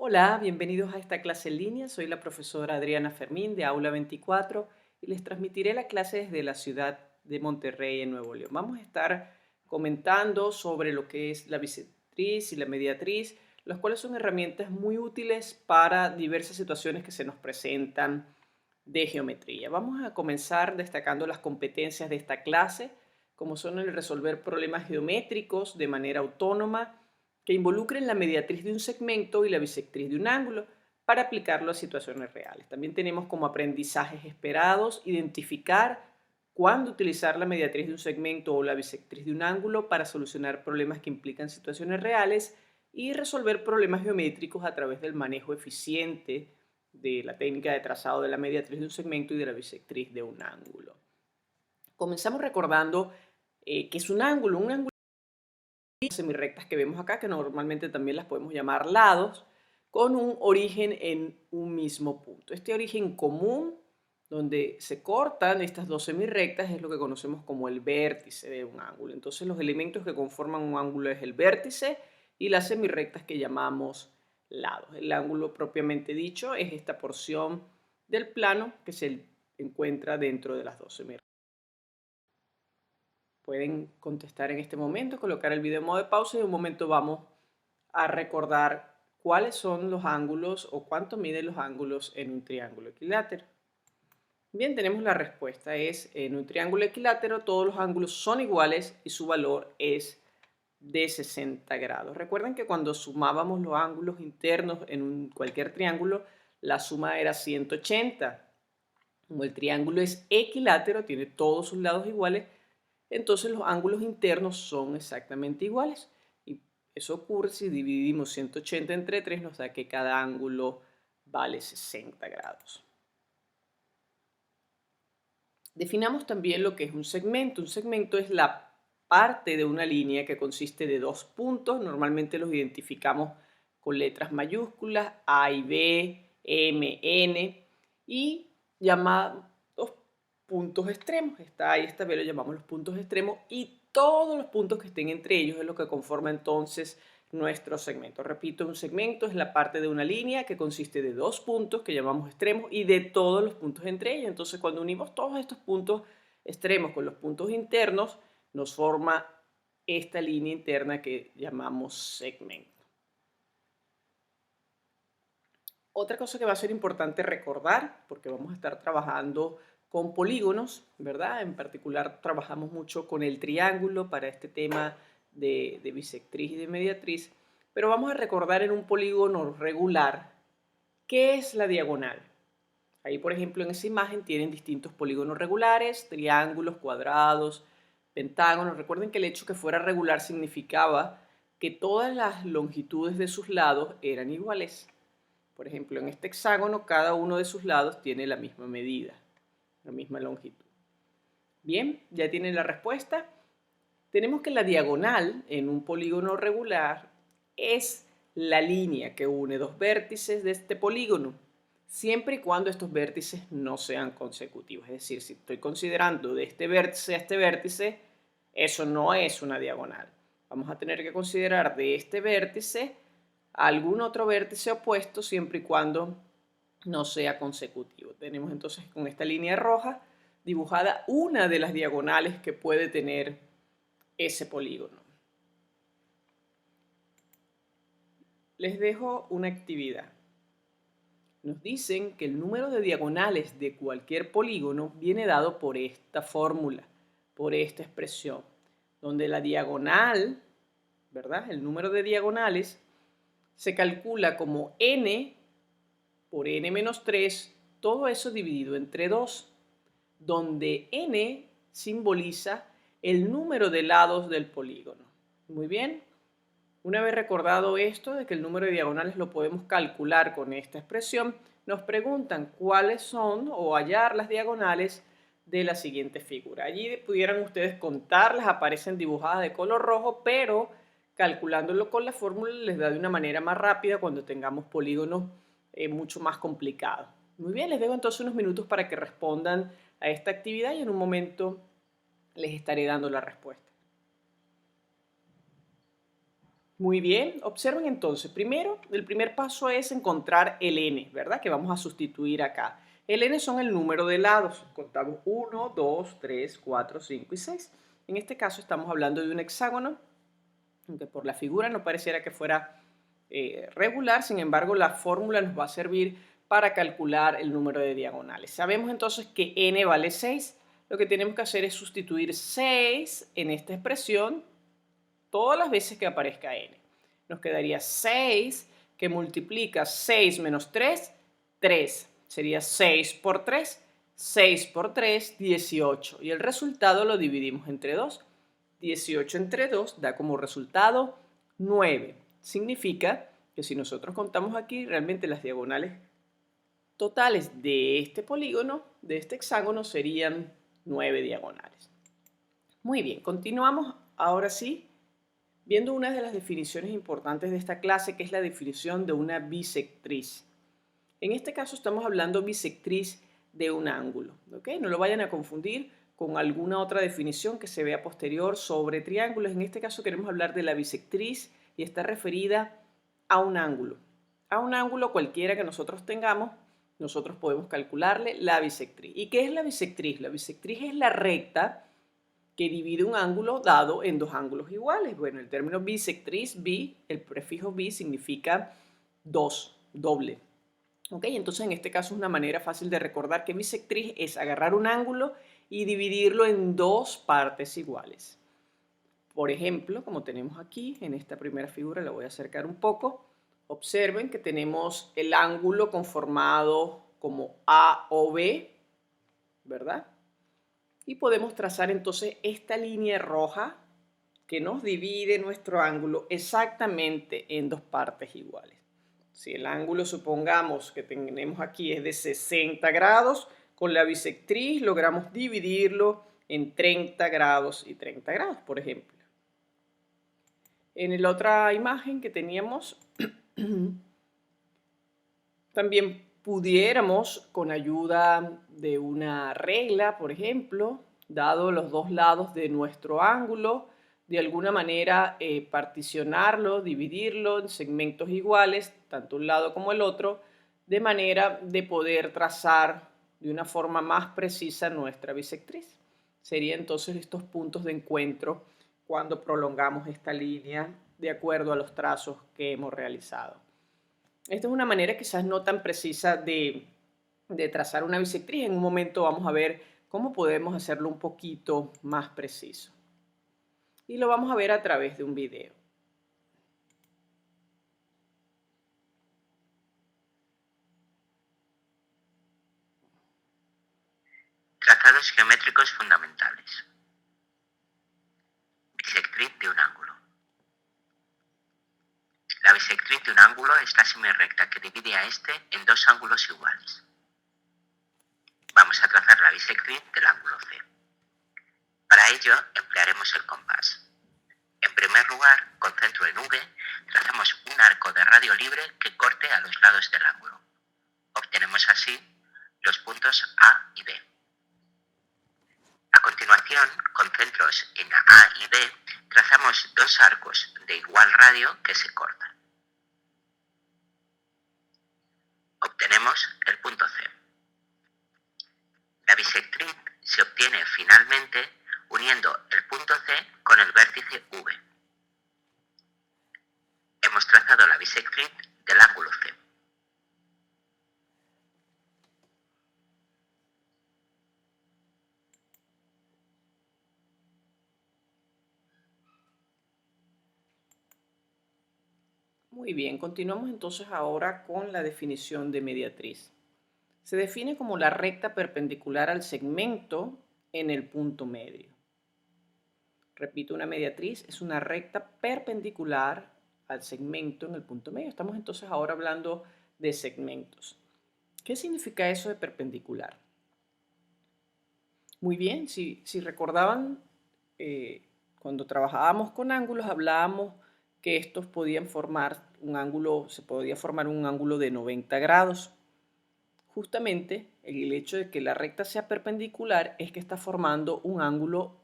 Hola, bienvenidos a esta clase en línea. Soy la profesora Adriana Fermín de Aula 24 y les transmitiré la clase desde la ciudad de Monterrey, en Nuevo León. Vamos a estar comentando sobre lo que es la bisectriz y la mediatriz, las cuales son herramientas muy útiles para diversas situaciones que se nos presentan de geometría. Vamos a comenzar destacando las competencias de esta clase, como son el resolver problemas geométricos de manera autónoma, que involucren la mediatriz de un segmento y la bisectriz de un ángulo para aplicarlo a situaciones reales. También tenemos como aprendizajes esperados identificar cuándo utilizar la mediatriz de un segmento o la bisectriz de un ángulo para solucionar problemas que implican situaciones reales y resolver problemas geométricos a través del manejo eficiente de la técnica de trazado de la mediatriz de un segmento y de la bisectriz de un ángulo. Comenzamos recordando qué es un ángulo. Un ángulo semirrectas que vemos acá, que normalmente también las podemos llamar lados, con un origen en un mismo punto. Este origen común, donde se cortan estas dos semirrectas, es lo que conocemos como el vértice de un ángulo. Entonces los elementos que conforman un ángulo es el vértice y las semirrectas que llamamos lados. El ángulo propiamente dicho es esta porción del plano que se encuentra dentro de las dos semirrectas. Pueden contestar en este momento, colocar el video en modo de pausa y en un momento vamos a recordar cuáles son los ángulos o cuánto miden los ángulos en un triángulo equilátero. Bien, tenemos la respuesta, es en un triángulo equilátero todos los ángulos son iguales y su valor es de 60 grados. Recuerden que cuando sumábamos los ángulos internos en cualquier triángulo, la suma era 180. Como el triángulo es equilátero, tiene todos sus lados iguales, entonces los ángulos internos son exactamente iguales. Y eso ocurre si dividimos 180 entre 3, nos da que cada ángulo vale 60 grados. Definamos también lo que es un segmento. Un segmento es la parte de una línea que consiste de dos puntos. Normalmente los identificamos con letras mayúsculas, A y B, M, N, y llamados puntos extremos. Esta A y esta B lo llamamos los puntos extremos, y todos los puntos que estén entre ellos es lo que conforma entonces nuestro segmento. Repito, un segmento es la parte de una línea que consiste de dos puntos que llamamos extremos y de todos los puntos entre ellos. Entonces, cuando unimos todos estos puntos extremos con los puntos internos, nos forma esta línea interna que llamamos segmento. Otra cosa que va a ser importante recordar, porque vamos a estar trabajando con polígonos, ¿verdad? En particular trabajamos mucho con el triángulo para este tema de bisectriz y de mediatriz, pero vamos a recordar en un polígono regular qué es la diagonal. Ahí, por ejemplo, en esa imagen tienen distintos polígonos regulares, triángulos, cuadrados, pentágonos. Recuerden que el hecho que fuera regular significaba que todas las longitudes de sus lados eran iguales. Por ejemplo, en este hexágono, cada uno de sus lados tiene la misma medida, la misma longitud. Bien, ya tienen la respuesta. Tenemos que la diagonal en un polígono regular es la línea que une dos vértices de este polígono, siempre y cuando estos vértices no sean consecutivos. Es decir, si estoy considerando de este vértice a este vértice, eso no es una diagonal. Vamos a tener que considerar de este vértice a algún otro vértice opuesto siempre y cuando no sea consecutivo. Tenemos entonces con esta línea roja dibujada una de las diagonales que puede tener ese polígono. Les dejo una actividad. Nos dicen que el número de diagonales de cualquier polígono viene dado por esta fórmula, por esta expresión, donde la diagonal, ¿verdad? El número de diagonales se calcula como n por n menos 3, todo eso dividido entre 2, donde n simboliza el número de lados del polígono. Muy bien. Una vez recordado esto de que el número de diagonales lo podemos calcular con esta expresión, nos preguntan cuáles son o hallar las diagonales de la siguiente figura. Allí pudieran ustedes contarlas, aparecen dibujadas de color rojo, pero calculándolo con la fórmula les da de una manera más rápida cuando tengamos polígonos mucho más complicados. Muy bien, les dejo entonces unos minutos para que respondan a esta actividad y en un momento les estaré dando la respuesta. Muy bien, observen entonces, primero, el primer paso es encontrar el n, ¿verdad? Que vamos a sustituir acá. El n son el número de lados, contamos 1, 2, 3, 4, 5 y 6. En este caso estamos hablando de un hexágono, aunque por la figura no pareciera que fuera regular, sin embargo la fórmula nos va a servir para calcular el número de diagonales. Sabemos entonces que n vale 6, lo que tenemos que hacer es sustituir 6 en esta expresión todas las veces que aparezca n. Nos quedaría 6 que multiplica 6 menos 3, 3. Sería 6 por 3, 6 por 3, 18. Y el resultado lo dividimos entre 2. 18 entre 2 da como resultado 9. Significa que si nosotros contamos aquí, realmente las diagonales totales de este polígono, de este hexágono, serían 9 diagonales. Muy bien, continuamos ahora sí viendo una de las definiciones importantes de esta clase, que es la definición de una bisectriz. En este caso estamos hablando bisectriz de un ángulo, ¿ok? No lo vayan a confundir con alguna otra definición que se vea posterior sobre triángulos. En este caso queremos hablar de la bisectriz y está referida a un ángulo. A un ángulo cualquiera que nosotros tengamos, nosotros podemos calcularle la bisectriz. ¿Y qué es la bisectriz? La bisectriz es la recta que divide un ángulo dado en dos ángulos iguales. Bueno, el término bisectriz, el prefijo bi significa dos, doble. ¿Ok? Entonces en este caso es una manera fácil de recordar que bisectriz es agarrar un ángulo y dividirlo en dos partes iguales. Por ejemplo, como tenemos aquí en esta primera figura, la voy a acercar un poco. Observen que tenemos el ángulo conformado como A o B, ¿verdad? Y podemos trazar entonces esta línea roja que nos divide nuestro ángulo exactamente en dos partes iguales. Si el ángulo, supongamos que tenemos aquí, es de 60 grados, con la bisectriz logramos dividirlo en 30 grados y 30 grados, por ejemplo. En la otra imagen que teníamos, también pudiéramos, con ayuda de una regla, por ejemplo, dado los dos lados de nuestro ángulo, de alguna manera particionarlo, dividirlo en segmentos iguales, tanto un lado como el otro, de manera de poder trazar de una forma más precisa nuestra bisectriz. Serían entonces estos puntos de encuentro cuando prolongamos esta línea de acuerdo a los trazos que hemos realizado. Esta es una manera quizás no tan precisa de trazar una bisectriz. En un momento vamos a ver cómo podemos hacerlo un poquito más preciso. Y lo vamos a ver a través de un video. Trazados geométricos fundamentales. Bisectriz de un ángulo. La bisectriz de un ángulo es la semirrecta que divide a este en dos ángulos iguales. Vamos a trazar la bisectriz del ángulo C. Para ello emplearemos el compás. En primer lugar, con centro en V, trazamos un arco de radio libre que corte a los lados del ángulo. Obtenemos así los puntos A y B. A continuación, con centros en A y B, trazamos dos arcos de igual radio que se cortan. Obtenemos el punto C. La bisectriz se obtiene finalmente uniendo el punto C con el vértice V. Hemos trazado la bisectriz del ángulo C. Muy bien, continuamos entonces ahora con la definición de mediatriz. Se define como la recta perpendicular al segmento en el punto medio. Repito, una mediatriz es una recta perpendicular al segmento en el punto medio. Estamos entonces ahora hablando de segmentos. ¿Qué significa eso de perpendicular? Muy bien, si recordaban, cuando trabajábamos con ángulos hablábamos que estos podían formar un ángulo, se podía formar un ángulo de 90 grados. Justamente el hecho de que la recta sea perpendicular es que está formando un ángulo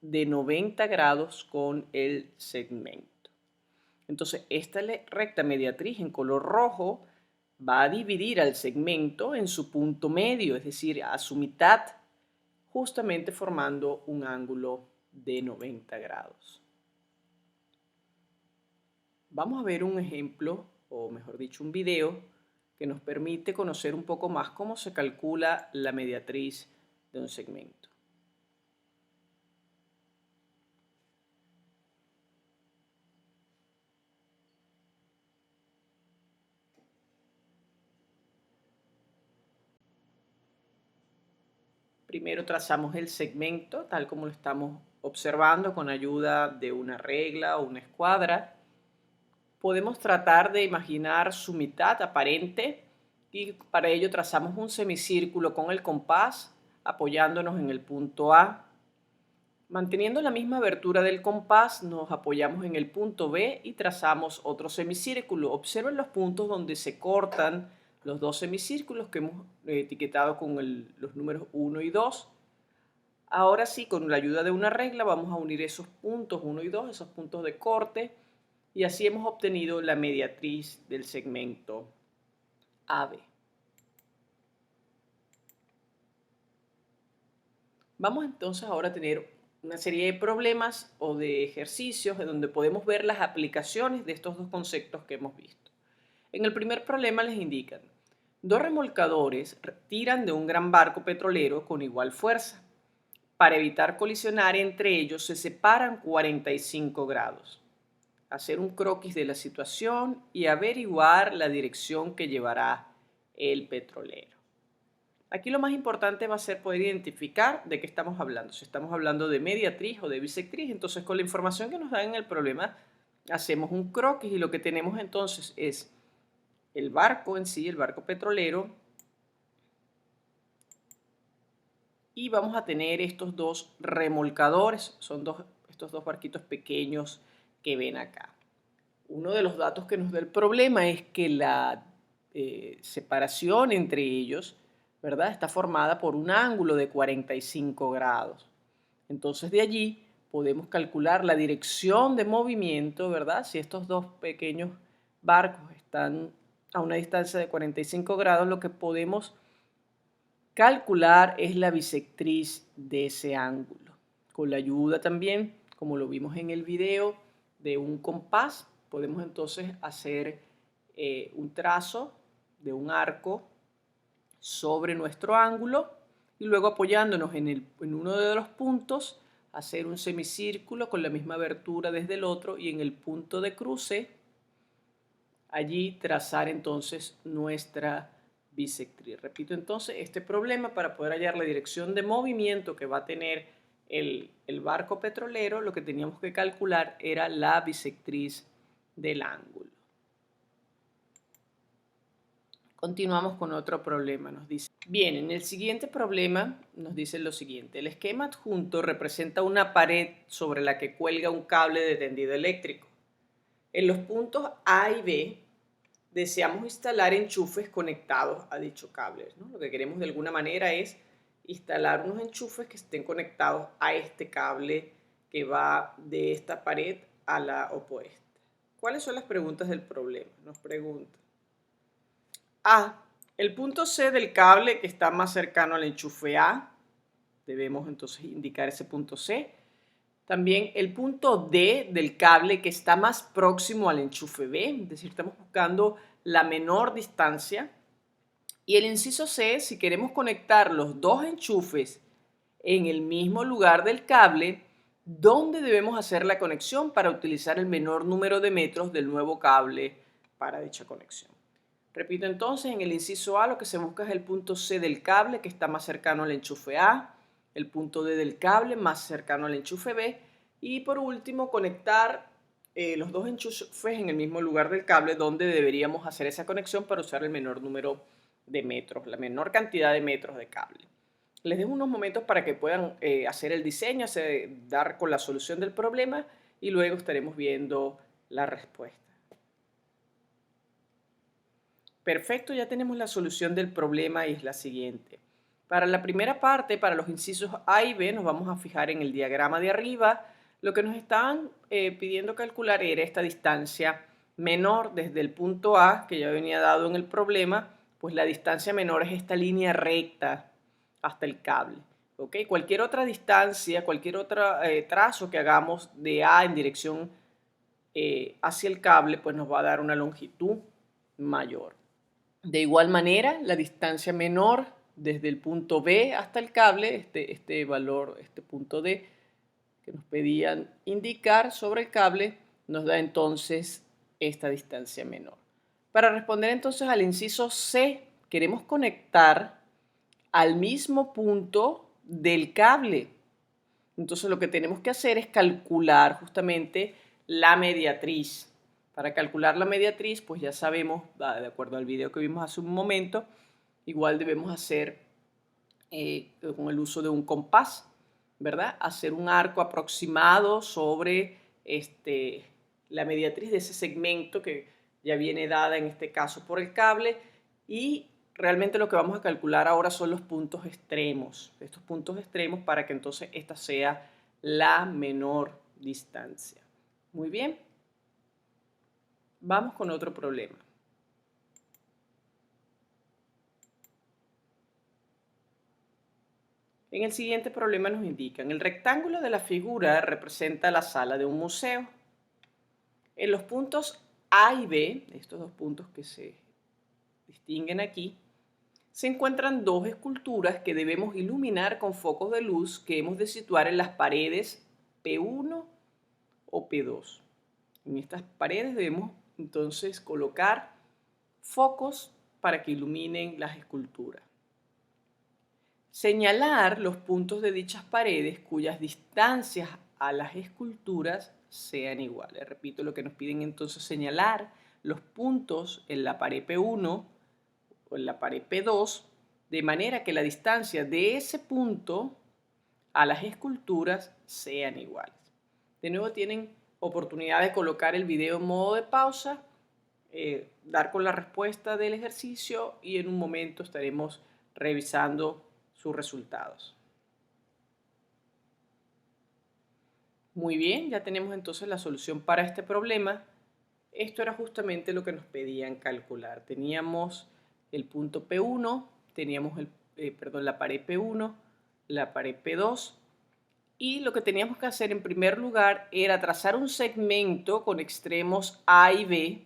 de 90 grados con el segmento. Entonces, esta recta mediatriz en color rojo va a dividir al segmento en su punto medio, es decir, a su mitad, justamente formando un ángulo de 90 grados. Vamos a ver un ejemplo, o mejor dicho, un video que nos permite conocer un poco más cómo se calcula la mediatriz de un segmento. Primero trazamos el segmento, tal como lo estamos observando, con ayuda de una regla o una escuadra. Podemos tratar de imaginar su mitad aparente y para ello trazamos un semicírculo con el compás, apoyándonos en el punto A. Manteniendo la misma abertura del compás, nos apoyamos en el punto B y trazamos otro semicírculo. Observen los puntos donde se cortan los dos semicírculos que hemos etiquetado con los números 1 y 2. Ahora sí, con la ayuda de una regla vamos a unir esos puntos 1 y 2, esos puntos de corte, y así hemos obtenido la mediatriz del segmento AB. Vamos entonces ahora a tener una serie de problemas o de ejercicios en donde podemos ver las aplicaciones de estos dos conceptos que hemos visto. En el primer problema les indican, dos remolcadores tiran de un gran barco petrolero con igual fuerza. Para evitar colisionar entre ellos se separan 45 grados. Hacer un croquis de la situación y averiguar la dirección que llevará el petrolero. Aquí lo más importante va a ser poder identificar de qué estamos hablando. Si estamos hablando de mediatriz o de bisectriz, entonces con la información que nos dan en el problema hacemos un croquis y lo que tenemos entonces es el barco en sí, el barco petrolero, y vamos a tener estos dos remolcadores, son estos dos barquitos pequeños que ven acá. Uno de los datos que nos da el problema es que la separación entre ellos, ¿verdad?, está formada por un ángulo de 45 grados. Entonces de allí podemos calcular la dirección de movimiento, ¿verdad? Si estos dos pequeños barcos están a una distancia de 45 grados, lo que podemos calcular es la bisectriz de ese ángulo. Con la ayuda también, como lo vimos en el video, de un compás, podemos entonces hacer un trazo de un arco sobre nuestro ángulo y luego apoyándonos en uno de los puntos, hacer un semicírculo con la misma abertura desde el otro y en el punto de cruce, allí trazar entonces nuestra bisectriz. Repito entonces este problema para poder hallar la dirección de movimiento que va a tener el barco petrolero, lo que teníamos que calcular era la bisectriz del ángulo. Continuamos con otro problema, nos dice. Bien, en el siguiente problema nos dice lo siguiente. El esquema adjunto representa una pared sobre la que cuelga un cable de tendido eléctrico. En los puntos A y B deseamos instalar enchufes conectados a dicho cable, ¿no? Lo que queremos de alguna manera es instalar unos enchufes que estén conectados a este cable que va de esta pared a la opuesta. ¿Cuáles son las preguntas del problema? Nos pregunta. A. El punto C del cable que está más cercano al enchufe A. Debemos entonces indicar ese punto C. También el punto D del cable que está más próximo al enchufe B. Es decir, estamos buscando la menor distancia. Y el inciso C, si queremos conectar los dos enchufes en el mismo lugar del cable, ¿dónde debemos hacer la conexión para utilizar el menor número de metros del nuevo cable para dicha conexión? Repito entonces, en el inciso A lo que se busca es el punto C del cable que está más cercano al enchufe A, el punto D del cable más cercano al enchufe B y por último conectar los dos enchufes en el mismo lugar del cable donde deberíamos hacer esa conexión para usar el menor número de metros, la menor cantidad de metros de cable. Les dejo unos momentos para que puedan hacer el diseño, dar con la solución del problema y luego estaremos viendo la respuesta. Perfecto, ya tenemos la solución del problema y es la siguiente. Para la primera parte, para los incisos A y B, nos vamos a fijar en el diagrama de arriba. Lo que nos estaban pidiendo calcular era esta distancia menor desde el punto A, que ya venía dado en el problema, pues la distancia menor es esta línea recta hasta el cable. ¿Ok? Cualquier otra distancia, cualquier otro trazo que hagamos de A en dirección hacia el cable, pues nos va a dar una longitud mayor. De igual manera, la distancia menor desde el punto B hasta el cable, este valor, este punto D que nos pedían indicar sobre el cable, nos da entonces esta distancia menor. Para responder entonces al inciso C, queremos conectar al mismo punto del cable. Entonces lo que tenemos que hacer es calcular justamente la mediatriz. Para calcular la mediatriz, pues ya sabemos, de acuerdo al video que vimos hace un momento, igual debemos hacer con el uso de un compás, ¿verdad? Hacer un arco aproximado sobre la mediatriz de ese segmento que ya viene dada en este caso por el cable, y realmente lo que vamos a calcular ahora son los puntos extremos, estos puntos extremos, para que entonces esta sea la menor distancia. Muy bien, vamos con otro problema. En el siguiente problema nos indican: el rectángulo de la figura representa la sala de un museo. En los puntos A y B, estos dos puntos que se distinguen aquí, se encuentran dos esculturas que debemos iluminar con focos de luz que hemos de situar en las paredes P1 o P2. En estas paredes debemos entonces colocar focos para que iluminen las esculturas. Señalar los puntos de dichas paredes cuyas distancias a las esculturas sean iguales. Repito, lo que nos piden entonces: señalar los puntos en la pared P1 o en la pared P2 de manera que la distancia de ese punto a las esculturas sean iguales. De nuevo tienen oportunidad de colocar el video en modo de pausa, dar con la respuesta del ejercicio, y en un momento estaremos revisando sus resultados. Muy bien, ya tenemos entonces la solución para este problema. Esto era justamente lo que nos pedían calcular. Teníamos el punto P1, teníamos la pared P1, la pared P2, y lo que teníamos que hacer en primer lugar era trazar un segmento con extremos A y B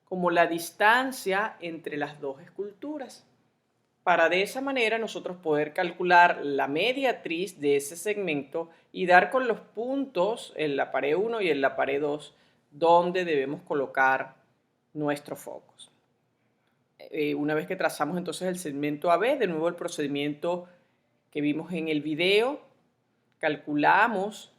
como la distancia entre las dos esculturas, para de esa manera nosotros poder calcular la mediatriz de ese segmento y dar con los puntos en la pared 1 y en la pared 2 donde debemos colocar nuestros focos. Una vez que trazamos entonces el segmento AB, de nuevo el procedimiento que vimos en el video, calculamos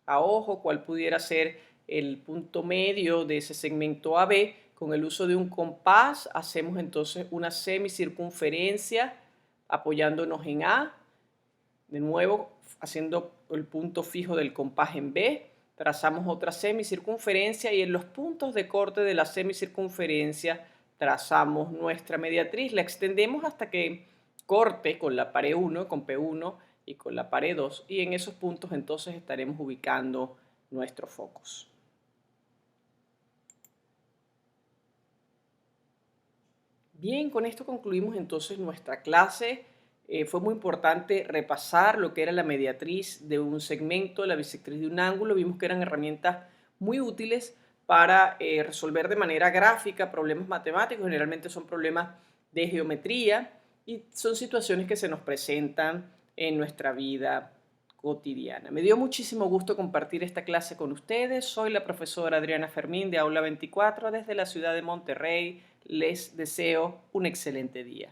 a ojo cuál pudiera ser el punto medio de ese segmento AB. Con el uso de un compás hacemos entonces una semicircunferencia apoyándonos en A, de nuevo haciendo el punto fijo del compás en B, trazamos otra semicircunferencia y en los puntos de corte de la semicircunferencia trazamos nuestra mediatriz, la extendemos hasta que corte con la pared 1, con P1 y con la pared 2, y en esos puntos entonces estaremos ubicando nuestros focos. Bien, con esto concluimos entonces nuestra clase. Fue muy importante repasar lo que era la mediatriz de un segmento, la bisectriz de un ángulo. Vimos que eran herramientas muy útiles para resolver de manera gráfica problemas matemáticos. Generalmente son problemas de geometría y son situaciones que se nos presentan en nuestra vida cotidiana. Me dio muchísimo gusto compartir esta clase con ustedes. Soy la profesora Adriana Fermín de Aula 24 desde la ciudad de Monterrey. Les deseo un excelente día.